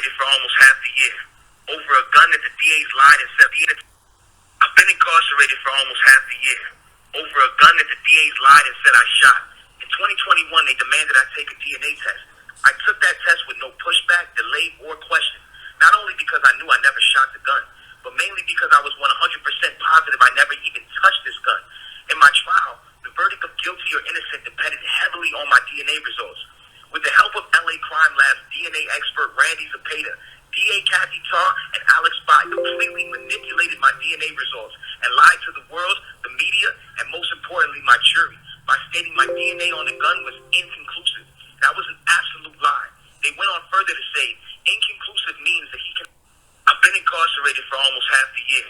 incarcerated for almost half the year over a gun that the DA's lied and said. I've been incarcerated for almost half the year over a gun that the DA's lied and said I shot. In 2021, they demanded I take a DNA test. I took that test with no pushback, delay, or question. Not only because I knew I never shot the gun, but mainly because I was 100% positive I never even touched this gun. In my trial, the verdict of guilty or innocent depended heavily on my DNA results. With the help of LA Crime Lab's DNA expert Randy Zepeda, DA Kathy Tarr, and Alex Bott completely manipulated my DNA results and lied to the world, the media, and most importantly, my jury, by stating my DNA on the gun was inconclusive. That was an absolute lie. They went on further to say, inconclusive means that he can... I've been incarcerated for almost half the year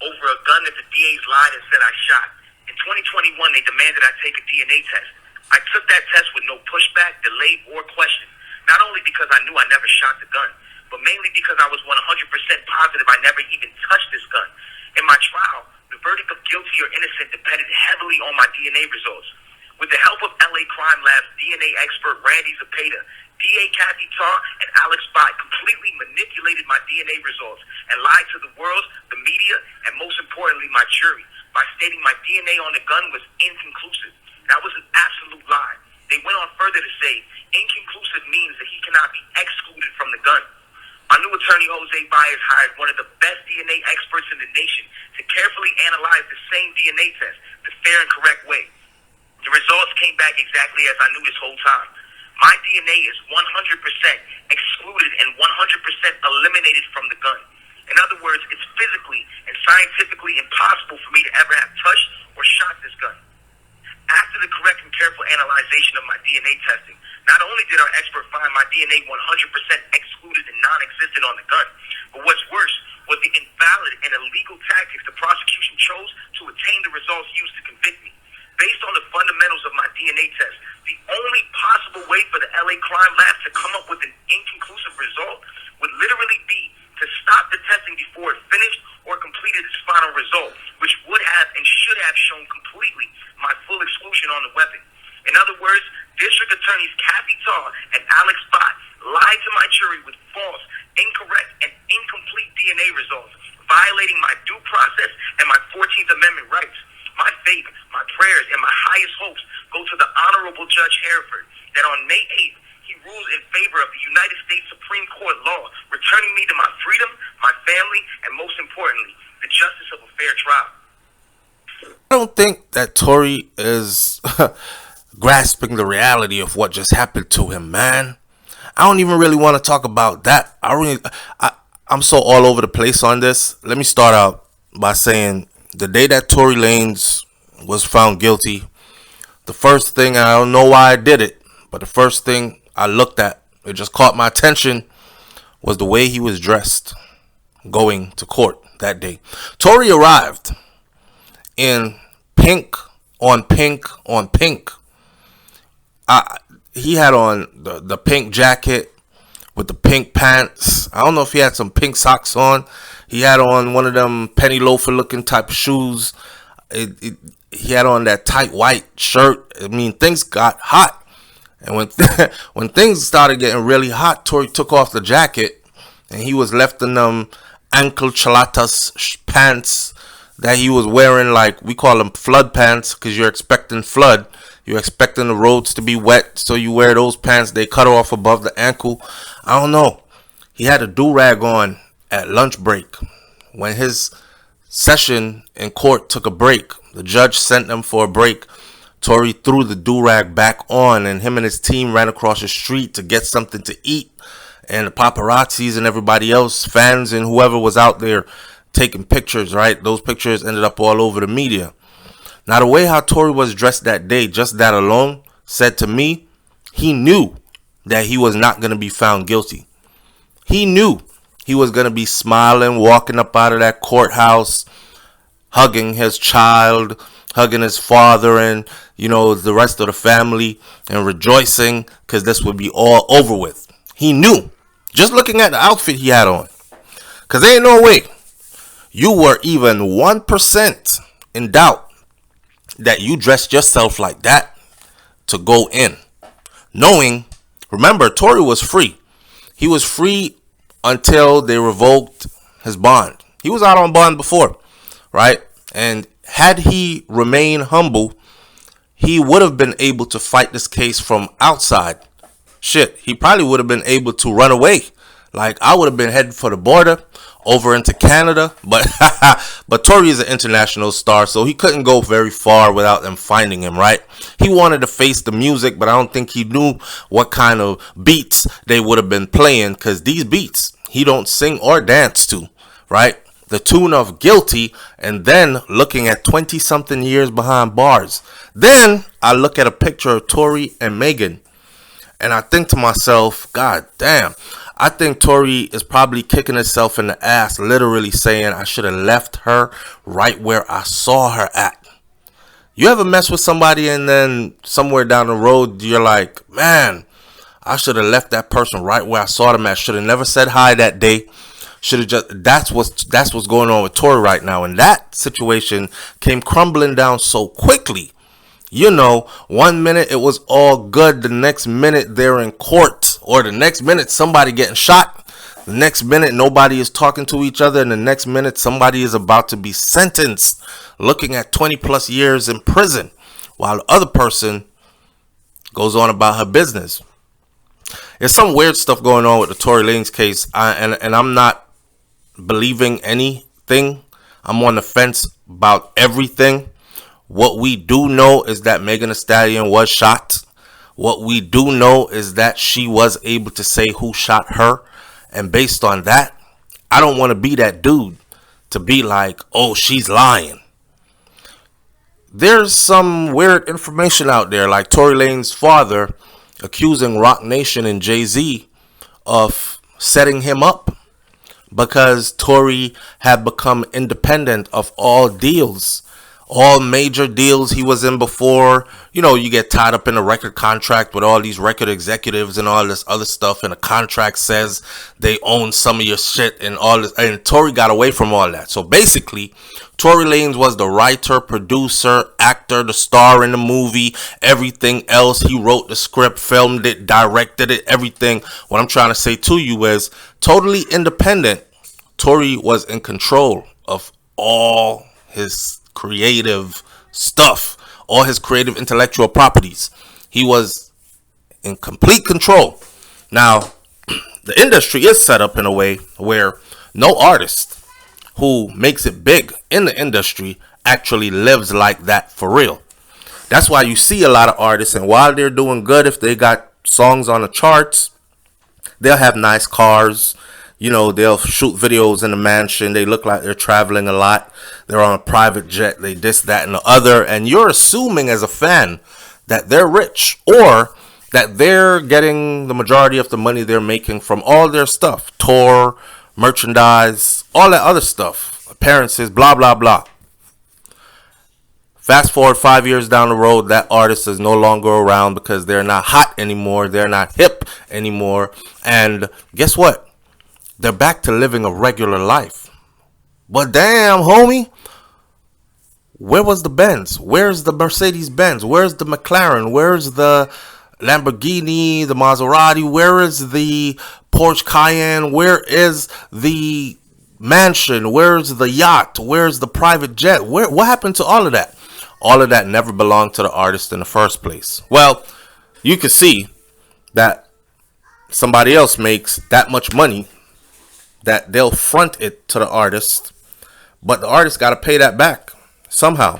over a gun that the DA's lied and said I shot. In 2021, they demanded I take a DNA test. I took that test with no pushback, delay, or question. Not only because I knew I never shot the gun, but mainly because I was 100% positive I never even touched this gun. In my trial, the verdict of guilty or innocent depended heavily on my DNA results. With the help of LA Crime Lab's DNA expert Randy Zepeda, DA Kathy Tarr, and Alex Bott completely manipulated my DNA results and lied to the world, the media, and most importantly, my jury, by stating my DNA on the gun was inconclusive. That was an absolute lie. They went on further to say, inconclusive means that he cannot be excluded from the gun. My new attorney, Jose Baez, hired one of the best DNA experts in the nation to carefully analyze the same DNA test the fair and correct way. The results came back exactly as I knew this whole time. My DNA is 100% excluded and 100% eliminated from the gun. In other words, it's physically and scientifically impossible for me to ever have touched or shot this gun. After the correct and careful analyzation of my DNA testing, not only did our expert find my DNA 100% excluded and non-existent on the gun, but what's worse was the invalid and illegal tactics the prosecution chose to attain the results used to convict me. Based on the fundamentals of my DNA test, the only possible way for the LA Crime Lab to come up with an inconclusive result would literally be to stop the testing before it finished or completed its final result, which would have and should have shown completely my full exclusion on the weapon. In other words, District Attorneys Kathy Tarr and Alex Bott lied to my jury with false, incorrect, and incomplete DNA results, violating my due process and my 14th Amendment rights. My faith, my prayers, and my highest hopes go to the Honorable Judge Hereford that on May 8th, he rules in favor of the United States Supreme Court law, returning me to my freedom, my family, and most importantly, the justice of a fair trial. I don't think that Tory is grasping the reality of what just happened to him, man. I don't even really want to talk about that. I'm so all over the place on this. Let me start out by saying the day that Tory Lanez was found guilty, the first thing, I don't know why I did it, but the first thing I looked at, it just caught my attention, was the way he was dressed going to court that day. Tory arrived in pink on pink on pink. He had on the pink jacket with the pink pants. I don't know if he had some pink socks on. He had on one of them penny loafer looking type of shoes. He had on that tight white shirt. I mean, things got hot. And when things started getting really hot, Tory took off the jacket and he was left in them ankle chalatas pants that he was wearing, like we call them flood pants, because you're expecting flood. You're expecting the roads to be wet, so you wear those pants. They cut off above the ankle. I don't know. He had a do-rag on at lunch break. When his session in court took a break, the judge sent them for a break. Tory threw the do-rag back on, and him and his team ran across the street to get something to eat. And the paparazzis and everybody else, fans and whoever was out there taking pictures, right? Those pictures ended up all over the media. Now, the way how Tory was dressed that day, just that alone, said to me, he knew that he was not going to be found guilty. He knew he was going to be smiling, walking up out of that courthouse, hugging his child, hugging his father and, the rest of the family, and rejoicing because this would be all over with. He knew, just looking at the outfit he had on, because there ain't no way you were even 1% in doubt that you dressed yourself like that to go in. Knowing, remember, Tory was free. He was free until they revoked his bond. He was out on bond before, right? And had he remained humble, he would have been able to fight this case from outside. Shit, he probably would have been able to run away. Like, I would have been heading for the border over into Canada, but but Tory is an international star, so he couldn't go very far without them finding him, right? He wanted to face the music, but I don't think he knew what kind of beats they would have been playing, because these beats he don't sing or dance to, right? The tune of Guilty, and then looking at 20 something years behind bars. Then I look at a picture of Tory and Megan, and I think to myself, God damn, I think Tory is probably kicking himself in the ass, literally saying, I should have left her right where I saw her at. You ever mess with somebody and then somewhere down the road, you're like, man, I should have left that person right where I saw them at. Should have never said hi that day. Should have just, that's what's going on with Tory right now. And that situation came crumbling down so quickly. You know, 1 minute it was all good. The next minute they're in court. Or the next minute somebody getting shot. The next minute nobody is talking to each other. And the next minute somebody is about to be sentenced. Looking at 20 plus years in prison. While the other person goes on about her business. There's some weird stuff going on with the Tory Lanez case. And I'm not believing anything. I'm on the fence about everything. What we do know is that Megan Thee Stallion was shot. What we do know is that she was able to say who shot her. And based on that, I don't want to be that dude to be like, oh, she's lying. There's some weird information out there, like Tory Lanez's father accusing Roc Nation and Jay-Z of setting him up because Tory had become independent of all deals. All major deals he was in before. You know, you get tied up in a record contract with all these record executives and all this other stuff, and the contract says they own some of your shit and all this, and Tory got away from all that. So basically, Tory Lanez was the writer, producer, actor, the star in the movie, everything else. He wrote the script, filmed it, directed it, everything. What I'm trying to say to you is, totally independent, Tory was in control of all his creative stuff, all his creative intellectual properties. He was in complete control. Now, the industry is set up in a way where no artist who makes it big in the industry actually lives like that for real. That's why you see a lot of artists, and while they're doing good, if they got songs on the charts, they'll have nice cars. You know, they'll shoot videos in the mansion. They look like they're traveling a lot. They're on a private jet. They this, that, and the other. And you're assuming as a fan that they're rich or that they're getting the majority of the money they're making from all their stuff. Tour, merchandise, all that other stuff. Appearances, blah, blah, blah. Fast forward 5 years down the road, that artist is no longer around because they're not hot anymore. They're not hip anymore. And guess what? They're back to living a regular life. But damn, homie, where was the Benz? Where's the Mercedes Benz? Where's the McLaren? Where's the Lamborghini, the Maserati? Where is the Porsche Cayenne? Where is the mansion? Where's the yacht? Where's the private jet? What happened to all of that? All of that never belonged to the artist in the first place. Well, you can see that somebody else makes that much money that they'll front it to the artist, but the artist got to pay that back somehow.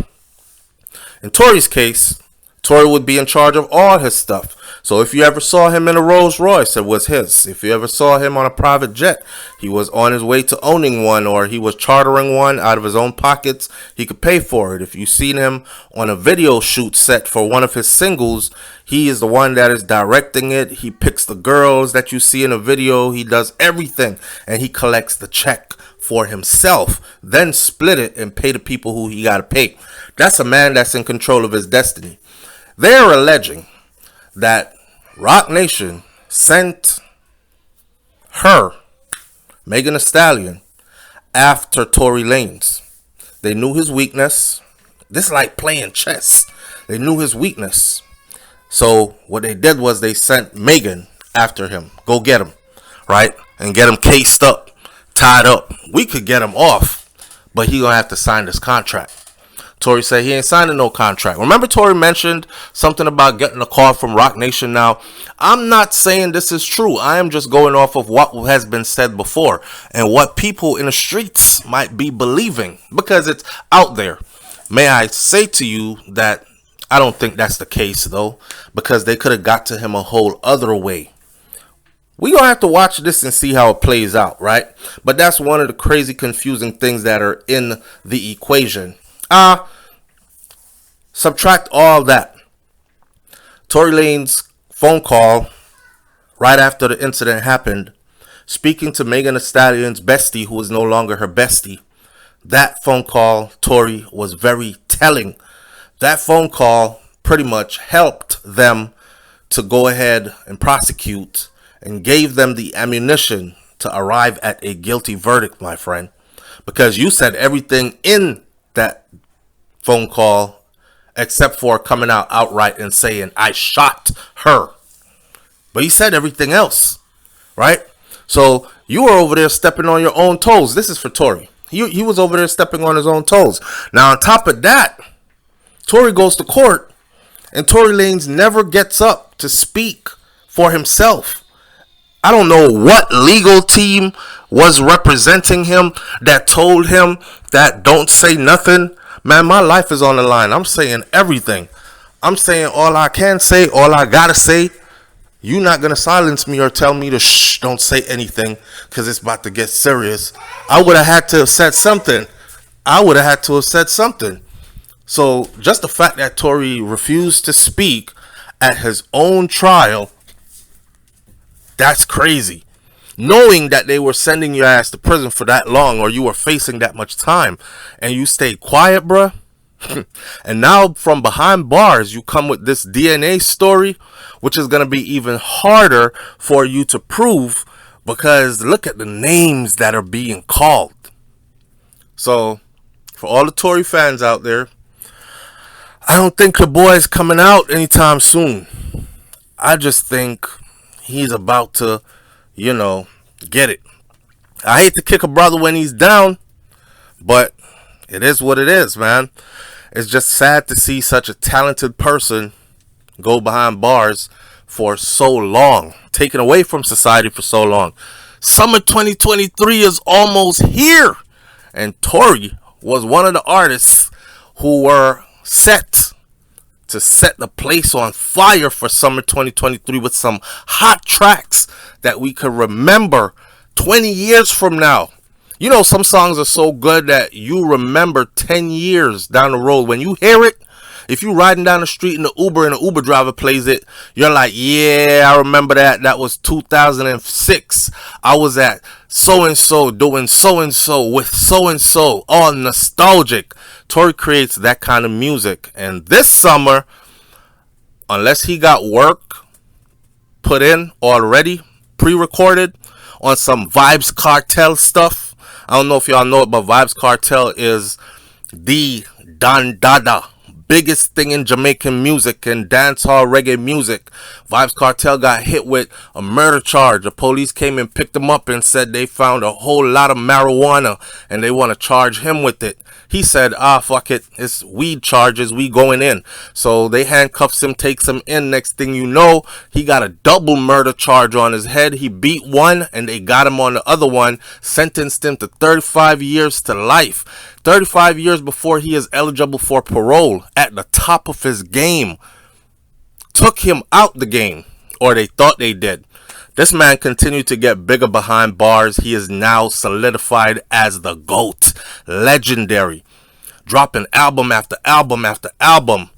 In Tory's case, Tory would be in charge of all his stuff. So if you ever saw him in a Rolls Royce, it was his. If you ever saw him on a private jet, he was on his way to owning one, or he was chartering one out of his own pockets. He could pay for it. If you seen him on a video shoot set for one of his singles, he is the one that is directing it. He picks the girls that you see in a video. He does everything, and he collects the check for himself, then split it and pay the people who he got to pay. That's a man that's in control of his destiny. They're alleging that Roc Nation sent her, Megan Thee Stallion, after Tory Lanez. They knew his weakness. This is like playing chess. They knew his weakness. So what they did was they sent Megan after him. Go get him, right? and get him cased up, tied up. We could get him off, but he gonna have to sign this contract. Tory said he ain't signing no contract. Remember Tory mentioned something about getting a call from Rock Nation now? I'm not saying this is true. I am just going off of what has been said before and what people in the streets might be believing because it's out there. May I say to you that I don't think that's the case though, because they could have got to him a whole other way. We gonna have to watch this and see how it plays out, right? But that's one of the crazy confusing things that are in the equation. Subtract all that. Tory Lanez phone call right after the incident happened, speaking to Megan Thee Stallion's bestie, who is no longer her bestie. That phone call, Tory, was very telling. That phone call pretty much helped them to go ahead and prosecute and gave them the ammunition to arrive at a guilty verdict, my friend. Because you said everything in that phone call except for coming out outright and saying, I shot her. But he said everything else, right? So you were over there stepping on your own toes. This is for Tory. He was over there stepping on his own toes. Now, on top of that, Tory goes to court, and Tory Lanez never gets up to speak for himself. I don't know what legal team was representing him that told him that don't say nothing. Man, my life is on the line. I'm saying everything. I'm saying all I can say, all I gotta say. You're not gonna silence me or tell me to shh, don't say anything, because it's about to get serious. I would have had to have said something. So just the fact that Tory refused to speak at his own trial, that's crazy. Knowing that they were sending your ass to prison for that long, or you were facing that much time, and you stayed quiet, bruh. And now from behind bars, you come with this DNA story, which is going to be even harder for you to prove, because look at the names that are being called. So for all the Tory fans out there, I don't think the boy's coming out anytime soon. I just think he's about to, get it. I hate to kick a brother when he's down, but it is what it is, man. It's just sad to see such a talented person go behind bars for so long, taken away from society for so long. Summer 2023 is almost here, and Tory was one of the artists who were set to set the place on fire for summer 2023 with some hot tracks that we could remember 20 years from now. Some songs are so good that you remember 10 years down the road. When you hear it, if you're riding down the street in the Uber and the Uber driver plays it, you're like, yeah, I remember that. That was 2006. I was at so-and-so doing so-and-so with so-and-so. All nostalgic. Tory creates that kind of music. And this summer, unless he got work put in already, pre-recorded on some Vibes Cartel stuff. I don't know if y'all know it, but Vibes Cartel is the Don Dada, biggest thing in Jamaican music and dancehall reggae music. Vibes Cartel got hit with a murder charge. The police came and picked him up and said they found a whole lot of marijuana and they want to charge him with it. He said, fuck it, it's weed charges, we going in. So they handcuffs him, takes him in. Next thing you know, he got a double murder charge on his head. He beat one and they got him on the other one, sentenced him to 35 years to life. 35 years before he is eligible for parole, at the top of his game. Took him out the game, or they thought they did. This man continued to get bigger behind bars. He is now solidified as the GOAT. Legendary. Dropping album after album after album.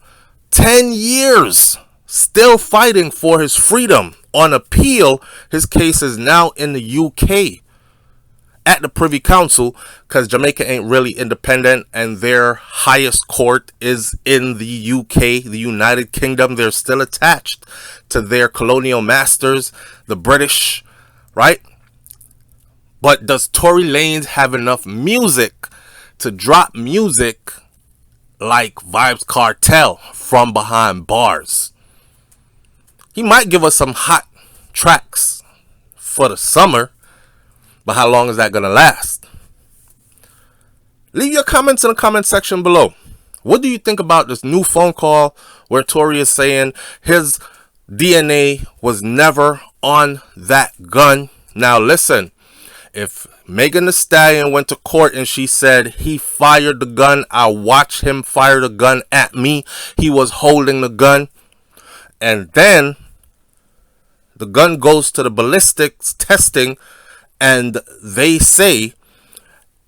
10 years. Still fighting for his freedom. On appeal, his case is now in the UK. At the Privy Council, because Jamaica ain't really independent and their highest court is in the UK, the United Kingdom. They're still attached to their colonial masters, the British, right? But does Tory Lanez have enough music to drop music like Vibes Cartel from behind bars? He might give us some hot tracks for the summer. But how long is that going to last? Leave your comments in the comment section below. What do you think about this new phone call where Tory is saying his DNA was never on that gun? Now listen, if Megan Thee Stallion went to court and she said he fired the gun, I watched him fire the gun at me, he was holding the gun, and then the gun goes to the ballistics testing and they say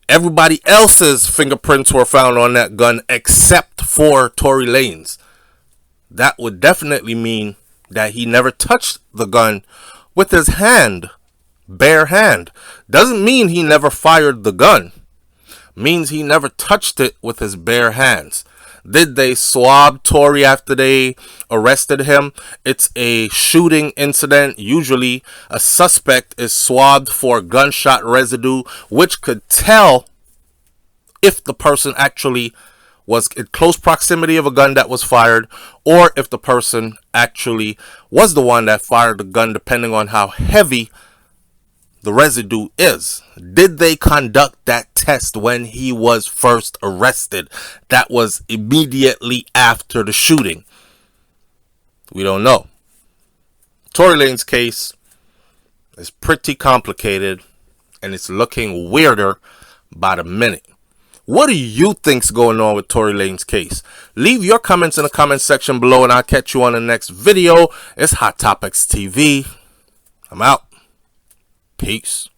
everybody else's fingerprints were found on that gun except for Tory Lanez, that would definitely mean that he never touched the gun with his hand, bare hand. Doesn't mean he never fired the gun. Means he never touched it with his bare hands. Did they swab Tory after they arrested him? It's a shooting incident. Usually a suspect is swabbed for gunshot residue, which could tell if the person actually was in close proximity of a gun that was fired, or if the person actually was the one that fired the gun, depending on how heavy the residue is. Did they conduct that test when he was first arrested? That was immediately after the shooting. We don't know. Tory Lanez case is pretty complicated, and it's looking weirder by the minute. What do you think's going on with Tory Lanez case? Leave your comments in the comment section below, and I'll catch you on the next video. It's Hot Topics TV. I'm out. Peace.